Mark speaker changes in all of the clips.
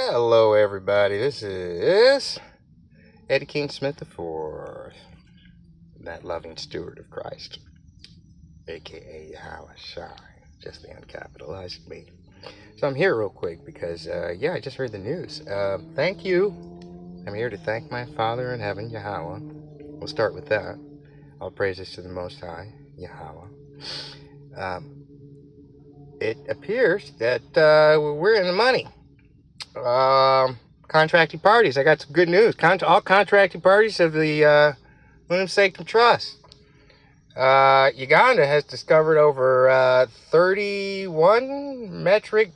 Speaker 1: Hello, everybody. This is Eddie King Smith IV, that loving steward of Christ, aka YAHAWASHI, just the uncapitalized me. So I'm here real quick because, I just heard the news. Thank you. I'm here to thank my Father in heaven, Yahweh. We'll start with that. All praises to the Most High, Yahweh. It appears that we're in the money. Contracting parties. I got some good news. All contracting parties of the Unum Sanctum Trust. Uganda has discovered over 31 metric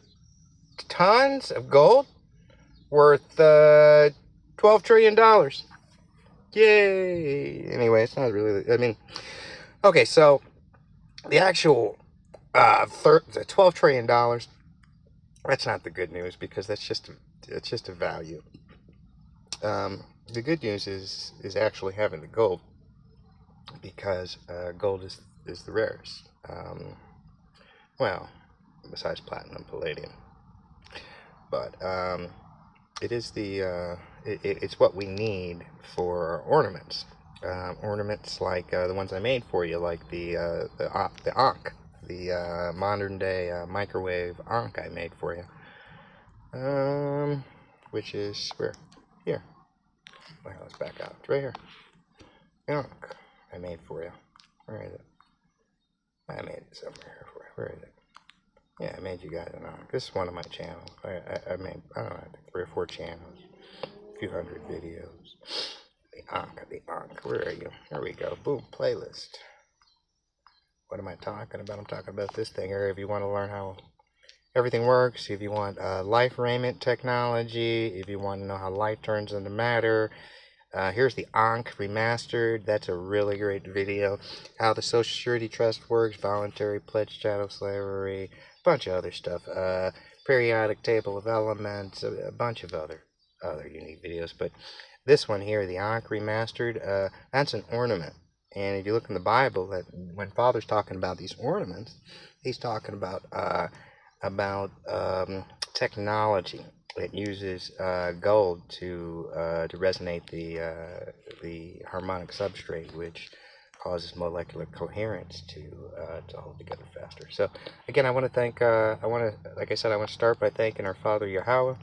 Speaker 1: tons of gold worth $12 trillion. Yay! Anyway, it's not really. Okay, so the actual the $12 trillion. That's not the good news because it's just a value. The good news is actually having the gold, because gold is the rarest. Well, besides platinum, palladium, but it is it's what we need for ornaments. Ornaments like the ones I made for you, like the Ankh, the modern day microwave Ankh I made for you. Which is where? Here. Well, let's back out. It's right here. Ankh I made for you. Where is it? I made it somewhere here for you. Where is it? Yeah, I made you guys an Ankh. This is one of my channels. I made, I don't know, I think 3 or 4 channels. A few hundred videos. The Ankh. Where are you? There we go. Boom. Playlist. What am I talking about? I'm talking about this thing here. If you want to learn how everything works, if you want life raiment technology, if you want to know how light turns into matter, here's the Ankh remastered. That's a really great video. How the Social Security Trust works, voluntary pledge chattel slavery, a bunch of other stuff. Periodic table of elements, a bunch of other unique videos. But this one here, the Ankh remastered, that's an ornament. And if you look in the Bible, that when Father's talking about these ornaments, he's talking about technology that uses gold to resonate the harmonic substrate, which causes molecular coherence to hold together faster. So again, I want to thank. Like I said, I want to start by thanking our Father Yahweh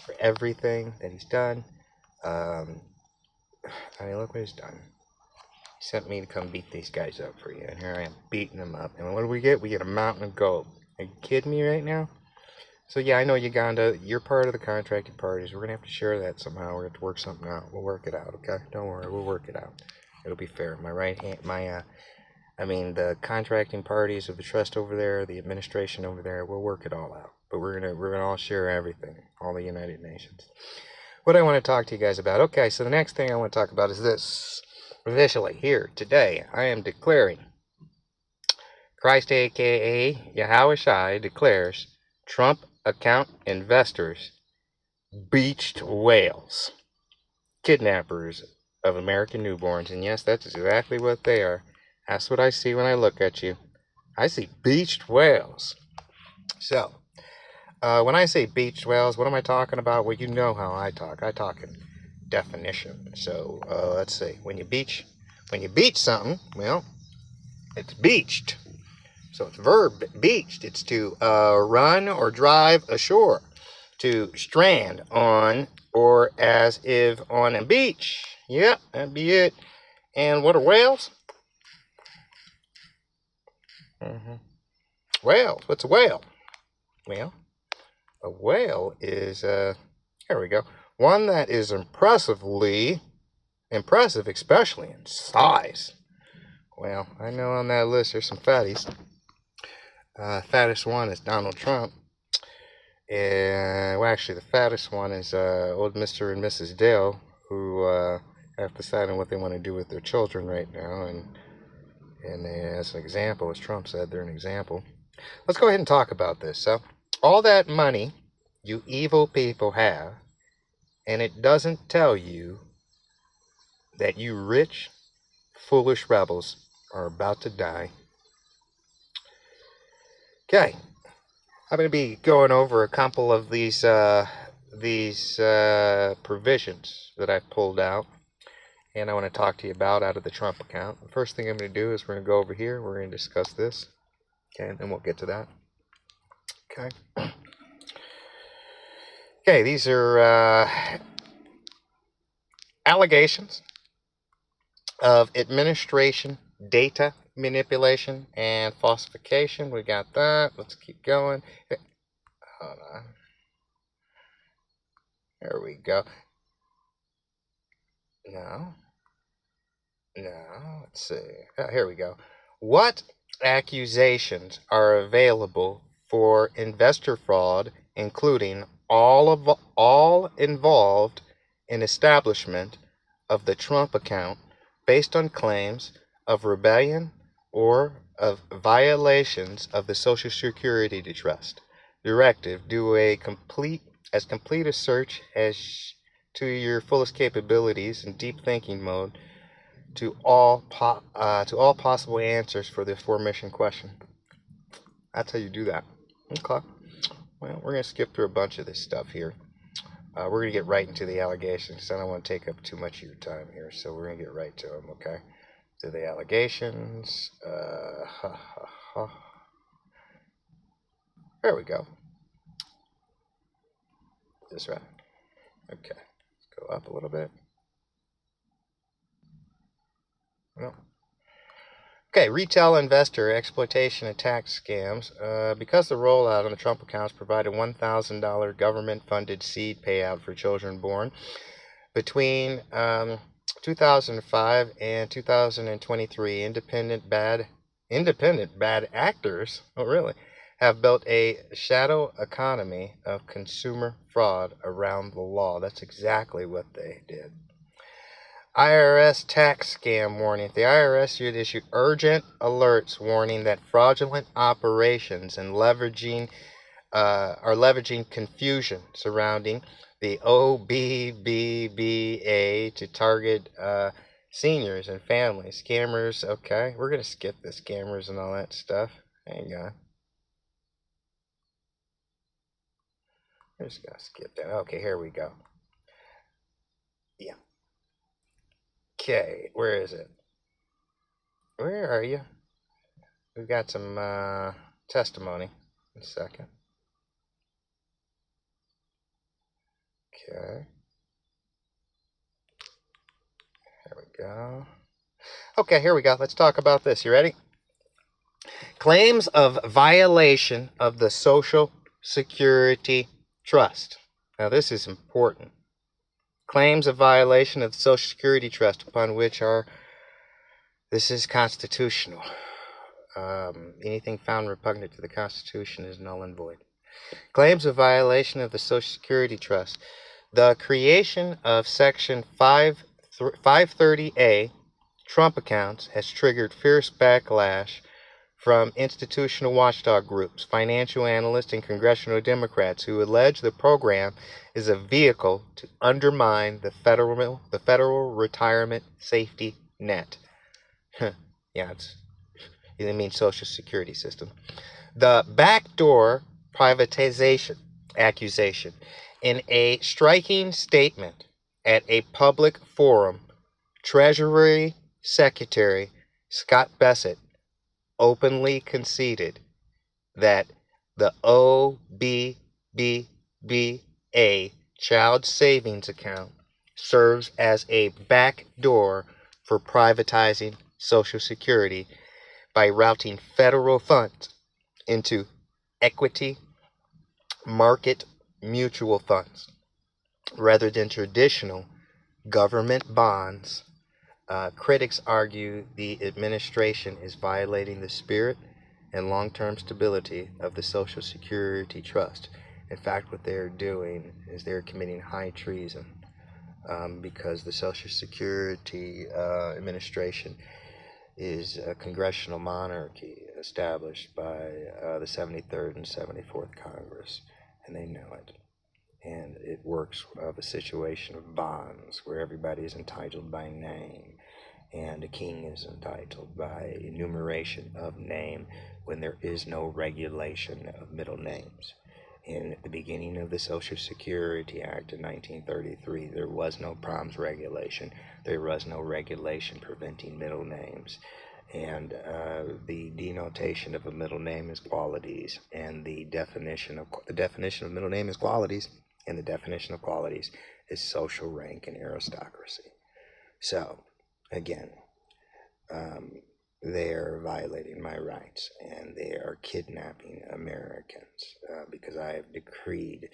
Speaker 1: for everything that He's done. Look what He's done. He sent me to come beat these guys up for you, and here I am beating them up. And what do we get? We get a mountain of gold. Are you kidding me right now? So yeah, I know Uganda, you're part of the contracted parties. We're going to have to share that somehow. We're going to have to work something out. We'll work it out, okay? Don't worry, we'll work it out. It'll be fair. My right hand, the contracting parties of the trust over there, the administration over there, we'll work it all out. But we're gonna all share everything, all the United Nations. What I want to talk to you guys about. Okay, so the next thing I want to talk about is this. Officially, here, today, I am declaring Christ, aka YAHAWASHI, declares Trump account investors beached whales, kidnappers of American newborns. And yes, that's exactly what they are. That's what I see when I look at you. I see beached whales. So, when I say beached whales, what am I talking about? Well, you know how I talk. I talk in definition. So, let's see. When you beach something, well, it's beached. So it's verb, beached. It's to run or drive ashore, to strand on or as if on a beach. Yep, that'd be it. And what are whales? Whales. What's a whale? Well, a whale is, here we go, one that is impressive, especially in size. Well, I know on that list there's some fatties. Fattest one is Donald Trump. And, actually, the fattest one is old Mr. and Mrs. Dale, who have decided what they want to do with their children right now. And as an example, as Trump said, they're an example. Let's go ahead and talk about this. So, all that money you evil people have, and it doesn't tell you that you rich, foolish rebels are about to die. Okay, I'm going to be going over a couple of these these provisions that I've pulled out, and I want to talk to you about out of the Trump account. The first thing I'm going to do is we're going to go over here. We're going to discuss this. Okay, and then we'll get to that. Okay. Okay, these are allegations of administration, data manipulation, and falsification. We got that. Let's keep going. Hold on. There we go. No. Let's see. Oh, here we go. What accusations are available for investor fraud, including all involved in establishment of the Trump account, based on claims of rebellion or of violations of the Social Security Trust Directive? Do as complete a search as to your fullest capabilities in deep thinking mode to all possible answers for the aforementioned question. That's how you do that. Okay. Well, we're going to skip through a bunch of this stuff here. We're going to get right into the allegations. I don't want to take up too much of your time here, so we're going to get right to them, okay? To the allegations. There we go. Is this right? Okay. Let's go up a little bit. No. Okay, retail investor exploitation and tax scams. Because the rollout on the Trump accounts provided $1,000 government-funded seed payout for children born between 2005 and 2023, independent bad actors, have built a shadow economy of consumer fraud around the law. That's exactly what they did. IRS tax scam warning. The IRS should issue urgent alerts warning that fraudulent operations and are leveraging confusion surrounding the OBBA to target seniors and families. Scammers, okay, we're going to skip the scammers and all that stuff. Hang on. We're just going to skip that. Okay, here we go. Yeah. Okay, where is it? Where are you? We've got some testimony. In a second. Okay. There we go. Okay, here we go. Let's talk about this. You ready? Claims of violation of the Social Security Trust. Now, this is important. Claims of violation of the Social Security Trust upon which this is constitutional. Anything found repugnant to the Constitution is null and void. Claims of violation of the Social Security Trust. The creation of Section 530A Trump accounts has triggered fierce backlash from institutional watchdog groups, financial analysts, and congressional Democrats who allege the program is a vehicle to undermine the federal retirement safety net. Yeah, it means Social Security system. The backdoor privatization accusation. In a striking statement at a public forum, Treasury Secretary Scott Bessent openly conceded that the OBBA child savings account serves as a backdoor for privatizing Social Security by routing federal funds into equity market mutual funds rather than traditional government bonds. Critics argue the administration is violating the spirit and long-term stability of the Social Security Trust. In fact, what they're doing is they're committing high treason because the Social Security Administration is a congressional monarchy established by the 73rd and 74th Congress, and they know it. And it works of a situation of bonds where everybody is entitled by name, and a king is entitled by enumeration of name when there is no regulation of middle names. In the beginning of the Social Security Act of 1933, there was no PROMS regulation. There was no regulation preventing middle names. And the denotation of a middle name is qualities, and the definition of middle name is qualities, and the definition of qualities is social rank and aristocracy. So, again, they're violating my rights, and they are kidnapping Americans because I have decreed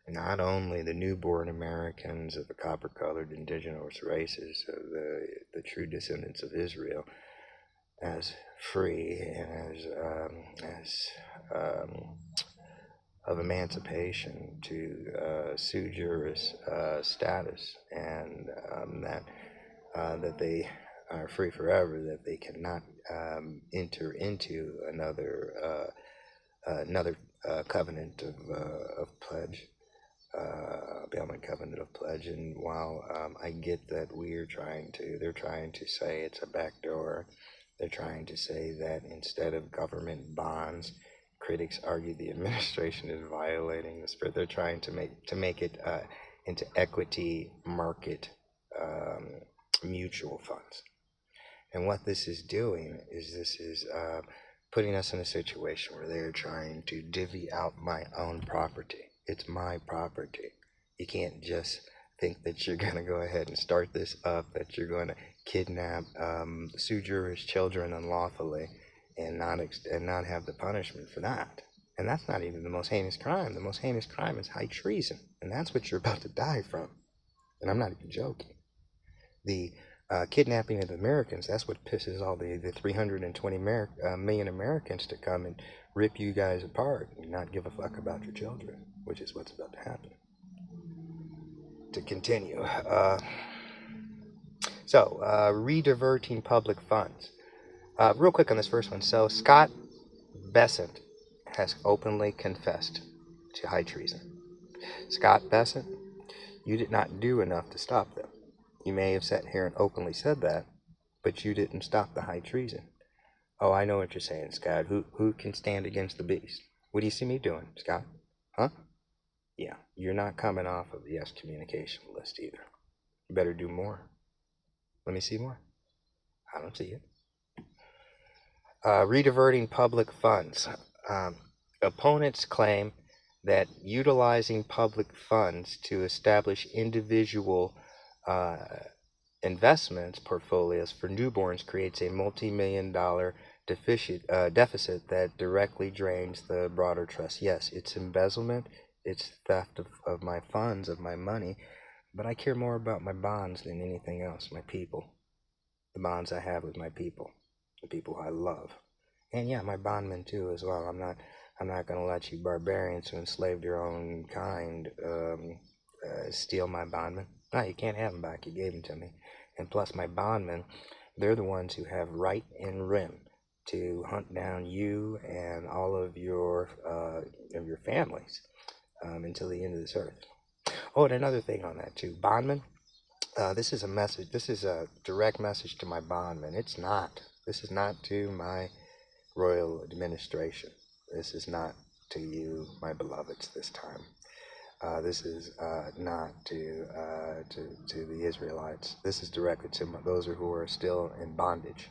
Speaker 1: not only the newborn Americans of the copper-colored indigenous races, of the true descendants of Israel, as free and as of emancipation to sui juris status, and that they are free forever, that they cannot enter into another covenant of pledge, bailment covenant of pledge. And while I get that they're trying to say it's a backdoor. They're trying to say that instead of government bonds, critics argue the administration is violating the spirit. They're trying to make it into equity market mutual funds. And what this is doing is putting us in a situation where they're trying to divvy out my own property. It's my property. You can't just think that you're going to go ahead and start this up, that you're going to kidnap sui juris children unlawfully and not have the punishment for that. And that's not even the most heinous crime. The most heinous crime is high treason, and that's what you're about to die from. And I'm not even joking. The kidnapping of Americans, that's what pisses all the 320 million Americans to come and rip you guys apart and not give a fuck about your children, which is what's about to happen. To continue, rediverting public funds. Real quick on this first one. So Scott Bessent has openly confessed to high treason. Scott Bessent, you did not do enough to stop them. You may have sat here and openly said that, but you didn't stop the high treason. Oh, I know what you're saying, Scott. Who can stand against the beast? What do you see me doing, Scott? Huh? Yeah, you're not coming off of the excommunication list either. You better do more. Let me see more. I don't see it. Rediverting public funds. Opponents claim that utilizing public funds to establish individual investments portfolios for newborns creates a multi-million-dollar deficit that directly drains the broader trust. Yes, it's embezzlement. It's theft of my funds, of my money, but I care more about my bonds than anything else, my people. The bonds I have with my people, the people I love. And yeah, my bondmen too as well. I'm not going to let you barbarians who enslaved your own kind steal my bondmen. No, you can't have them back. You gave them to me. And plus my bondmen, they're the ones who have right and rem to hunt down you and all of your families until the end of this earth. Oh, and another thing on that too, bondmen. This is a message. This is a direct message to my bondmen. This is not to my royal administration. This is not to you, my beloveds. This time, this is not to the Israelites. This is directly to those who are still in bondage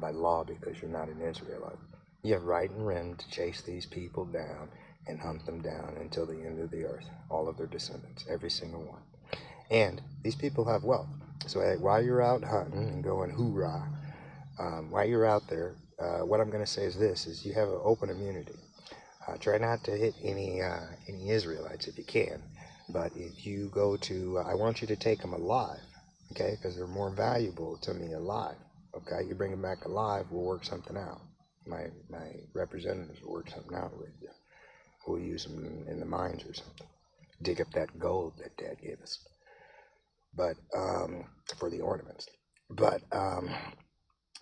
Speaker 1: by law because you're not an Israelite. You have right and rem to chase these people down and hunt them down until the end of the earth, all of their descendants, every single one. And these people have wealth. So while you're out hunting and going hoorah, while you're out there, what I'm going to say is this, is you have an open immunity. Try not to hit any Israelites if you can. But if you go to, I want you to take them alive, okay? Because they're more valuable to me alive, okay? You bring them back alive, we'll work something out. My representatives will work something out with you. We'll use them in the mines or something. Dig up that gold that Dad gave us. But, for the ornaments. But,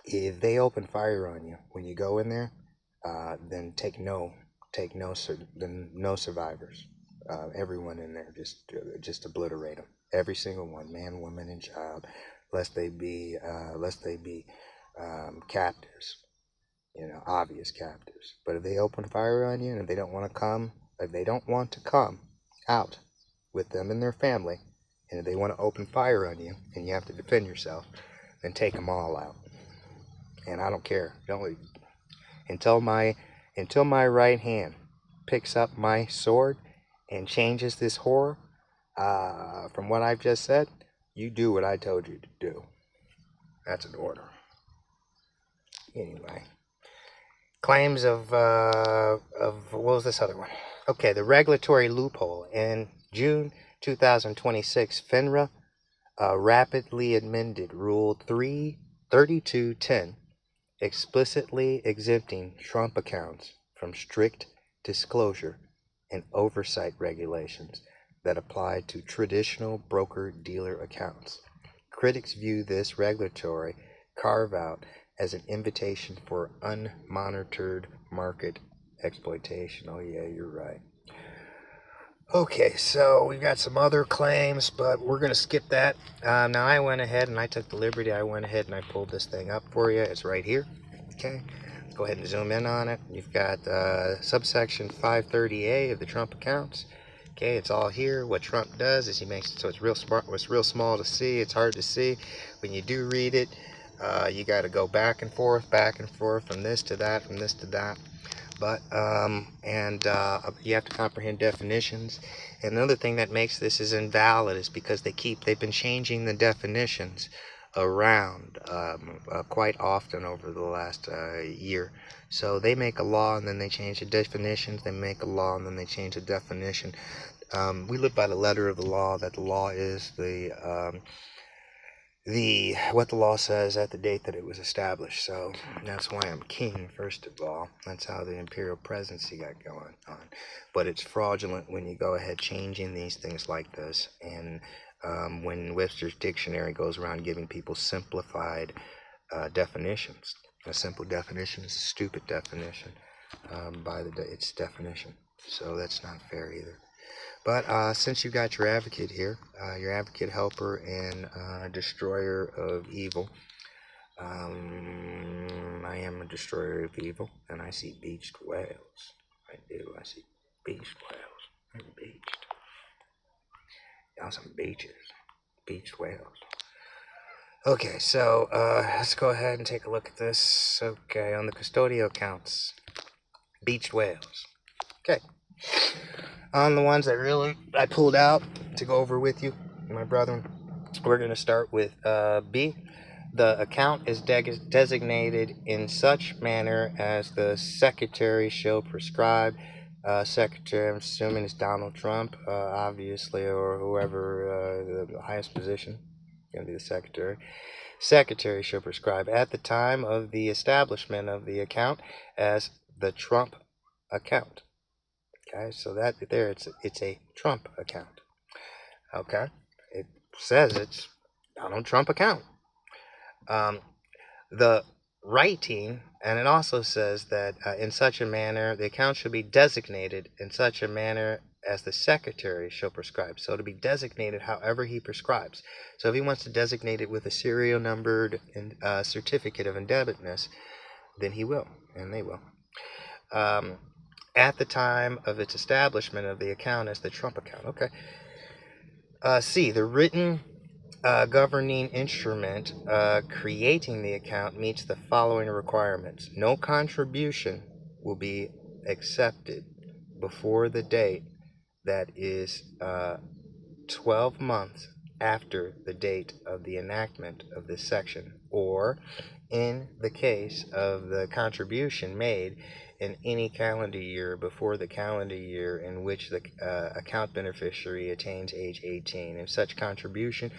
Speaker 1: if they open fire on you when you go in there, then take no survivors. Everyone in there, just obliterate them. Every single one, man, woman, and child, lest they be captives. obvious captives. But if they open fire on you and if they don't want to come, if they don't want to come out with them and their family, and if they want to open fire on you and you have to defend yourself, then take them all out. And I don't care. Until my right hand picks up my sword and changes this horror, from what I've just said, you do what I told you to do. That's an order. Anyway, claims of what was this other one? Okay, the regulatory loophole. In June 2026, FINRA rapidly amended Rule 3210, explicitly exempting Trump accounts from strict disclosure and oversight regulations that apply to traditional broker-dealer accounts. Critics view this regulatory carve-out as an invitation for unmonitored market exploitation. Oh yeah, you're right. Okay, so we've got some other claims, but we're going to skip that. Now I went ahead and I took the liberty. I went ahead and I pulled this thing up for you. It's right here. Okay, go ahead and zoom in on it. You've got subsection 530A of the Trump accounts. Okay, it's all here. What Trump does is he makes it so it's real smart. It's real small to see. It's hard to see. When you do read it, you got to go back and forth, from this to that, from this to that. But you have to comprehend definitions. And another thing that makes this is invalid is because they've been changing the definitions around quite often over the last year. So they make a law and then they change the definitions. They make a law and then they change the definition. We live by the letter of the law. That the law is what the law says at the date that it was established. So that's why I'm king, first of all. That's how the imperial presidency got going on. But it's fraudulent when you go ahead changing these things like this. And when Webster's dictionary goes around giving people simplified definitions. A simple definition is a stupid definition by its definition. So that's not fair either. But since you got your advocate here, your advocate, helper, and destroyer of evil, I am a destroyer of evil, and I see beached whales. I do. I see beached whales. I'm beached. Y'all some beaches. Beached whales. Okay, so let's go ahead and take a look at this. Okay, on the custodial accounts, beached whales. Okay. On the ones that really I pulled out to go over with you, my brethren, we're going to start with B. The account is designated in such manner as the secretary shall prescribe. Secretary, I'm assuming it's Donald Trump, obviously, or whoever the highest position, going to be the secretary. Secretary shall prescribe at the time of the establishment of the account as the Trump account. Okay, so that there, it's a Trump account. Okay, it says it's Donald Trump account. The writing, and it also says that in such a manner, the account should be designated in such a manner as the secretary shall prescribe. So to be designated however he prescribes. So if he wants to designate it with a serial numbered certificate of indebtedness, then he will, and they will. At the time of its establishment of the account as the Trump account. Okay. C. The written governing instrument creating the account meets the following requirements. No contribution will be accepted before the date that is 12 months after the date of the enactment of this section, or in the case of the contribution made in any calendar year before the calendar year in which the account beneficiary attains age 18. If such contribution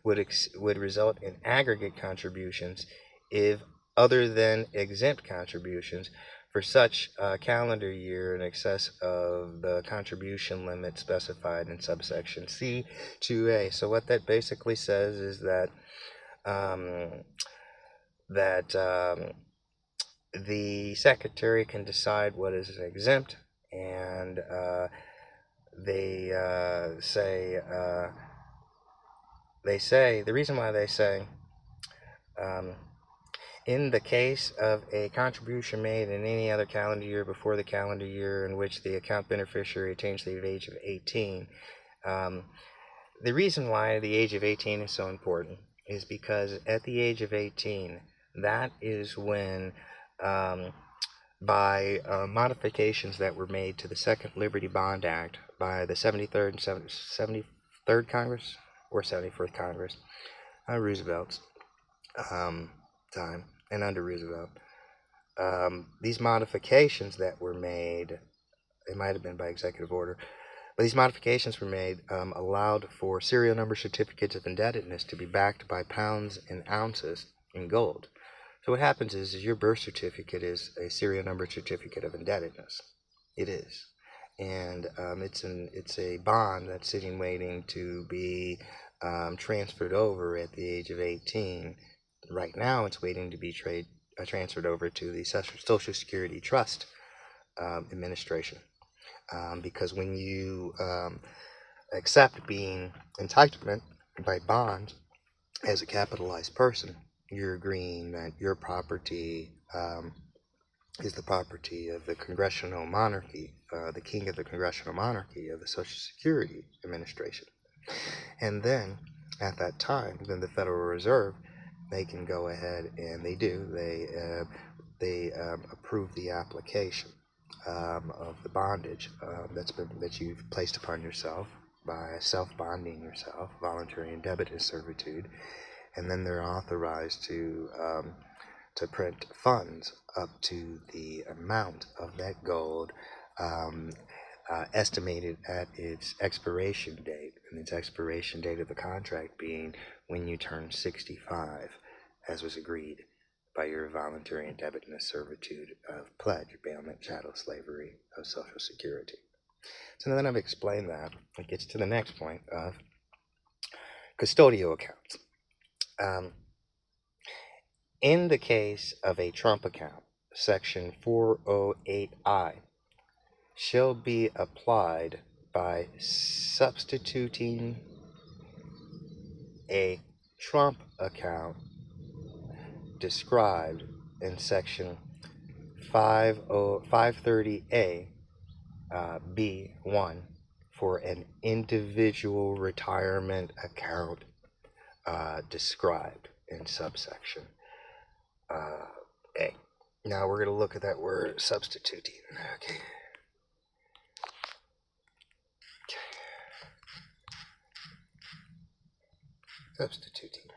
Speaker 1: would result in aggregate contributions, if other than exempt contributions, for such calendar year in excess of the contribution limit specified in subsection C 2A. So what that basically says is that the secretary can decide what is exempt, and they say the reason why they say In the case of a contribution made in any other calendar year before the calendar year in which the account beneficiary attains the age of 18, the reason why the age of 18 is so important is because at the age of 18, that is when, by modifications that were made to the Second Liberty Bond Act by the 73rd and 73rd Congress or 74th Congress, Roosevelt's time, and under Roosevelt, these modifications that were made, it might have been by executive order, but these modifications were made, allowed for serial number certificates of indebtedness to be backed by pounds and ounces in gold. So what happens is your birth certificate is a serial number certificate of indebtedness. It is. And it's a bond that's sitting waiting to be transferred over at the age of 18. Right now it's waiting to be transferred over to the Social Security Trust Administration. Because when you accept being entitlement by bond as a capitalized person, you're agreeing that your property is the property of the congressional monarchy, the king of the congressional monarchy of the Social Security Administration. And then, at that time, then the Federal Reserve, they can go ahead, and they do, they approve the application of the bondage that you've placed upon yourself by self-bonding yourself, voluntary indebtedness servitude, and then they're authorized to print funds up to the amount of that gold estimated at its expiration date, and its expiration date of the contract being when you turn 65, as was agreed by your voluntary indebtedness servitude of pledge, bailment, chattel slavery of Social Security. So now that I've explained that, it gets to the next point of custodial accounts. In the case of a Trump account, Section 408I shall be applied by substituting a Trump account described in Section 530A B1 for an individual retirement account described in subsection A. Now we're going to look at that word substituting. Okay. Substituting.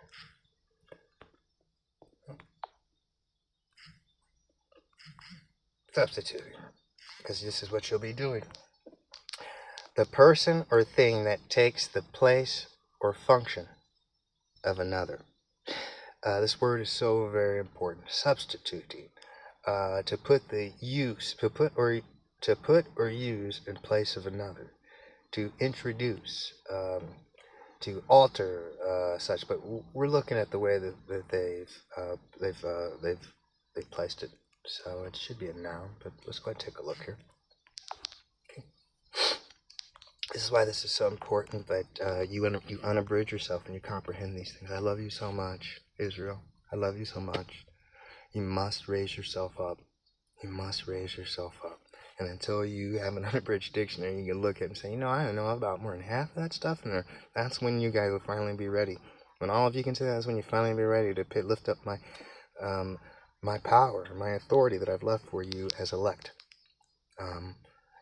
Speaker 1: Substituting. Because this is what you'll be doing. The person or thing that takes the place or function of another. This word is so very important. Substituting. To put the use, to put or use in place of another. To introduce, to alter such. But we're looking at the way that they've placed it. So it should be a noun. But let's go ahead and take a look here. This is why this is so important that you unabridge yourself and you comprehend these things. I love you so much, Israel. I love you so much. You must raise yourself up. You must raise yourself up. And until you have an unabridged dictionary, you can look at it and say, I don't know about more than half of that stuff. And that's when you guys will finally be ready. When all of you can say that's when you finally be ready to lift up my power, my authority that I've left for you as elect.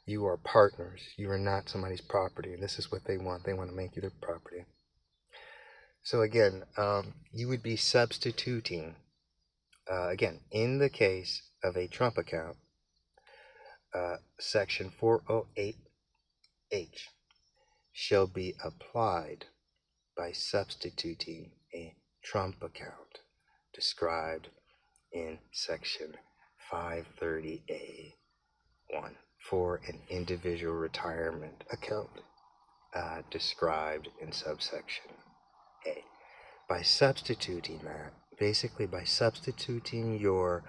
Speaker 1: You are partners. You are not somebody's property. And this is what they want. They want to make you their property. So again, you would be substituting, again, in the case of a Trump account, Section 408H shall be applied by substituting a Trump account described in Section 530A1 for an individual retirement account described in subsection A. By substituting that, basically by substituting your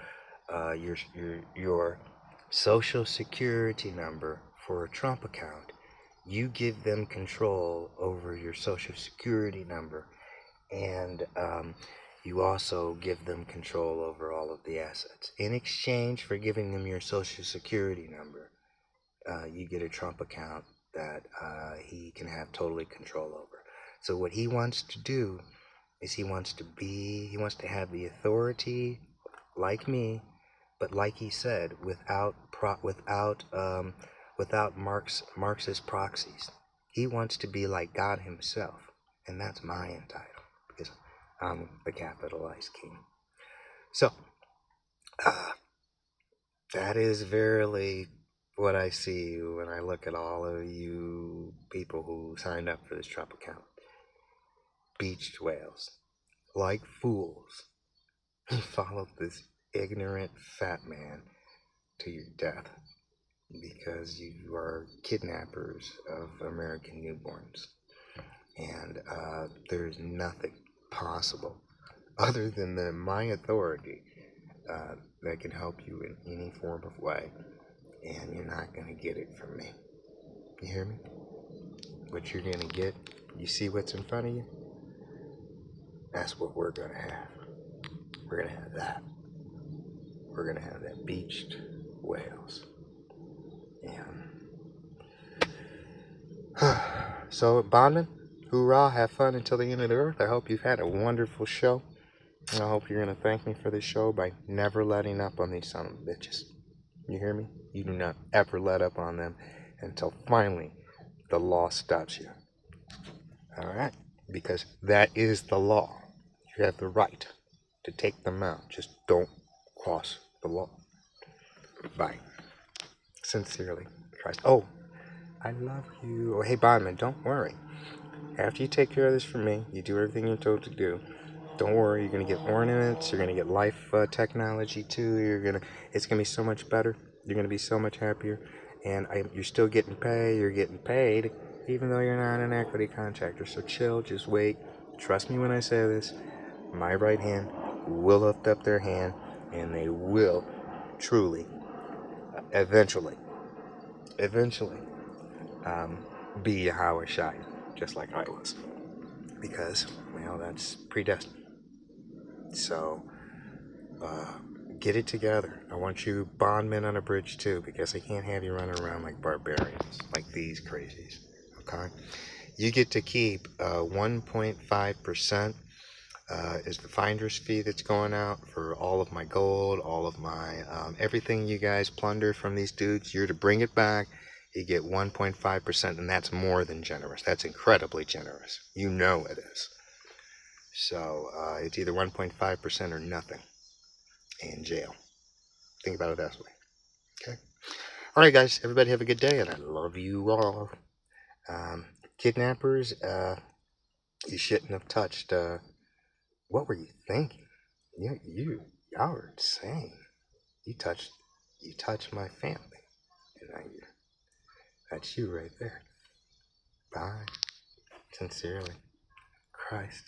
Speaker 1: Social Security number for a Trump account, you give them control over your Social Security number, and you also give them control over all of the assets. In exchange for giving them your social security number, you get a Trump account that he can have totally control over. So what he wants to do is he wants to have the authority like me, but like he said, without Marxist proxies. He wants to be like God himself, and that's my entitle, because I'm the capitalized king. So, that is verily what I see when I look at all of you people who signed up for this Trump account. Beached whales, like fools, followed this ignorant fat man to your death because you are kidnappers of American newborns. And there's nothing possible other than my authority that can help you in any form of way. And you're not going to get it from me. You hear me? What you're going to get, you see what's in front of you? That's what we're going to have. We're going to have that. We're going to have that beached whales. And so, Bondman, hoorah, have fun until the end of the earth. I hope you've had a wonderful show. And I hope you're going to thank me for this show by never letting up on these son of bitches. You hear me? You do not ever let up on them until finally the law stops you. All right? Because that is the law. You have the right to take them out. Just don't cross the law. Bye. Sincerely, Christ. Oh, I love you. Oh, hey, Bondman, don't worry. After you take care of this for me, you do everything you're told to do. Don't worry, you're going to get ornaments, you're going to get life technology too, it's going to be so much better, you're going to be so much happier, and you're still getting paid, even though you're not an equity contractor, so chill, just wait, trust me when I say this, my right hand will lift up their hand, and they will truly, eventually, be YAHAWASHI, just like I was, because, well, that's predestined. So, get it together. I want you bondmen on a bridge too, because I can't have you running around like barbarians, like these crazies. Okay? You get to keep 1.5% is the finder's fee that's going out for all of my gold, all of my everything you guys plunder from these dudes. You're to bring it back. You get 1.5%, and that's more than generous. That's incredibly generous. You know it is. So it's either 1.5% or nothing. In jail. Think about it that way. Okay? Alright, guys. Everybody have a good day, and I love you all. Kidnappers, you shouldn't have touched, what were you thinking? Y'all are insane. You touched my family. And that's you right there. Bye. Sincerely. Christ.